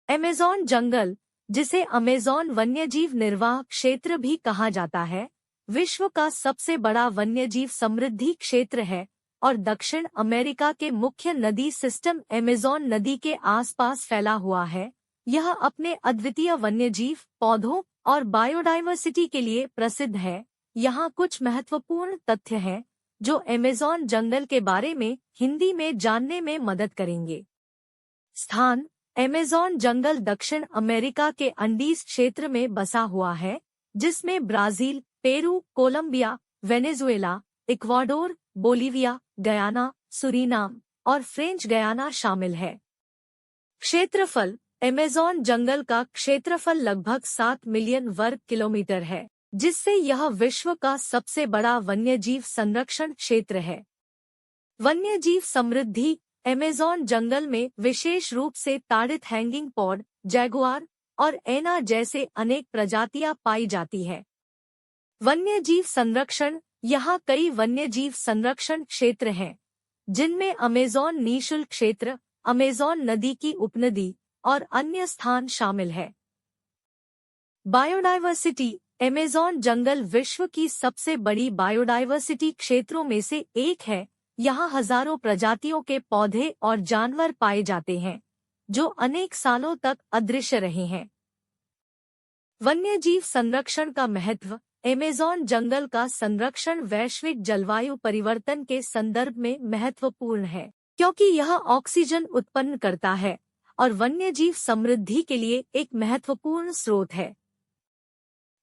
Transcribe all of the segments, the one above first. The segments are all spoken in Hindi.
अमेज़न जंगल, जिसे अमेज़न वन्यजीव निर्वाह क्षेत्र भी कहा जाता है, विश्व का सबसे बड़ा वन्यजीव समृद्धि क्षेत्र है और दक्षिण अमेरिका के मुख्य नदी सिस्टम अमेज़न नदी के आसपास फैला हुआ है। यह अपने अद्वितीय वन्यजीव, पौधों और बायोडायवर्सिटी के लिए प्रसिद्ध है। यहाँ कुछ महत्वपूर्ण तथ्य हैं जो अमेज़न जंगल के बारे में हिंदी में जानने में मदद करेंगे। स्थान: अमेज़न जंगल दक्षिण अमेरिका के अंडीज क्षेत्र में बसा हुआ है, जिसमें Brazil, Peru, Colombia, Venezuela, Ecuador, Bolivia, Guyana, Suriname और फ्रेंच गयाना शामिल है। क्षेत्रफल: अमेज़न जंगल का क्षेत्रफल लगभग 7 मिलियन वर्ग किलोमीटर है, जिससे यह विश्व का सबसे बड़ा वन्यजीव संरक्षण क्षेत्र है। वन्यजीव समृद्धि: अमेज़न जंगल में विशेष रूप से ताड़ित हैंगिंग पॉड, जैगुआर और एना जैसे अनेक प्रजातियां पाई जाती है। वन्यजीव संरक्षण: यहाँ कई वन्यजीव संरक्षण क्षेत्र हैं, जिनमें अमेज़न निशुल्क क्षेत्र, अमेज़न नदी की उपनदी और अन्य स्थान शामिल है। बायोडायवर्सिटी: अमेज़न जंगल विश्व की सबसे बड़ी बायोडायवर्सिटी क्षेत्रों में से एक है। यहाँ हजारों प्रजातियों के पौधे और जानवर पाए जाते हैं, जो अनेक सालों तक अदृश्य रहे हैं। वन्यजीव संरक्षण का महत्व: अमेज़न जंगल का संरक्षण वैश्विक जलवायु परिवर्तन के संदर्भ में महत्वपूर्ण है, क्योंकि यह ऑक्सीजन उत्पन्न करता है और वन्यजीव समृद्धि के लिए एक महत्वपूर्ण स्रोत है।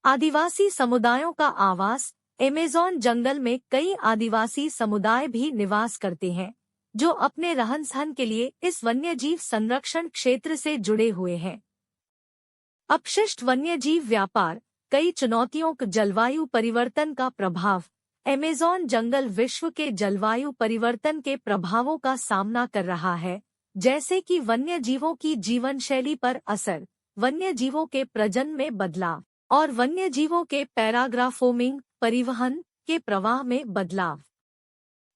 आदिवासी समुदायों का आवास: अमेज़न जंगल में कई आदिवासी समुदाय भी निवास करते हैं, जो अपने रहन-सहन के लिए इस वन्यजीव संरक्षण क्षेत्र से जुड़े हुए हैं। अपशिष्ट वन्यजीव व्यापार: कई चुनौतियों जलवायु परिवर्तन का प्रभाव: अमेज़न जंगल विश्व के जलवायु परिवर्तन के प्रभावों का सामना कर रहा है, जैसे कि वन्यजीवों की जीवनशैली पर असर, वन्यजीवों के प्रजनन में बदलाव और वन्यजीवों के पैराग्राफोमिंग, परिवहन के प्रवाह में बदलाव।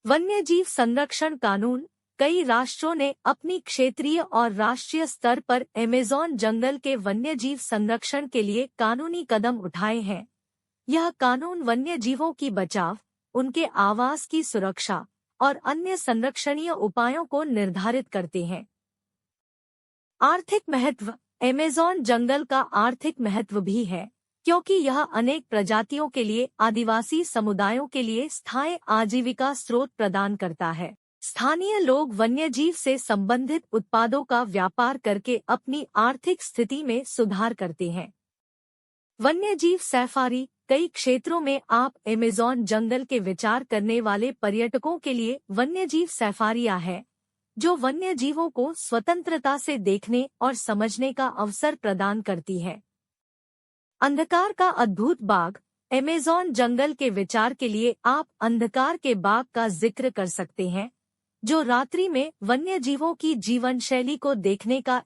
वन्यजीव संरक्षण कानून: कई राष्ट्रों ने अपनी क्षेत्रीय और राष्ट्रीय स्तर पर अमेज़न जंगल के वन्यजीव संरक्षण के लिए कानूनी कदम उठाए हैं। यह कानून वन्यजीवों की बचाव, उनके आवास की सुरक्षा और अन्य संरक्षणीय उपायों को निर्धारित करते हैं। आर्थिक महत्व: अमेज़न जंगल का आर्थिक महत्व भी है, क्योंकि यह अनेक प्रजातियों के लिए आदिवासी समुदायों के लिए स्थायी आजीविका स्रोत प्रदान करता है। स्थानीय लोग वन्यजीव से संबंधित उत्पादों का व्यापार करके अपनी आर्थिक स्थिति में सुधार करते हैं। वन्यजीव सफारी: कई क्षेत्रों में आप अमेज़न जंगल के विचार करने वाले पर्यटकों के लिए वन्यजीव सफारियां हैं, जो वन्यजीवों को स्वतंत्रता से देखने और समझने का अवसर प्रदान करती है। अंधकार का अद्भुत बाग: अमेज़न जंगल के विचार के लिए आप अंधकार के बाग का जिक्र कर सकते हैं, जो रात्रि में वन्यजीवों की जीवन शैली को देखने का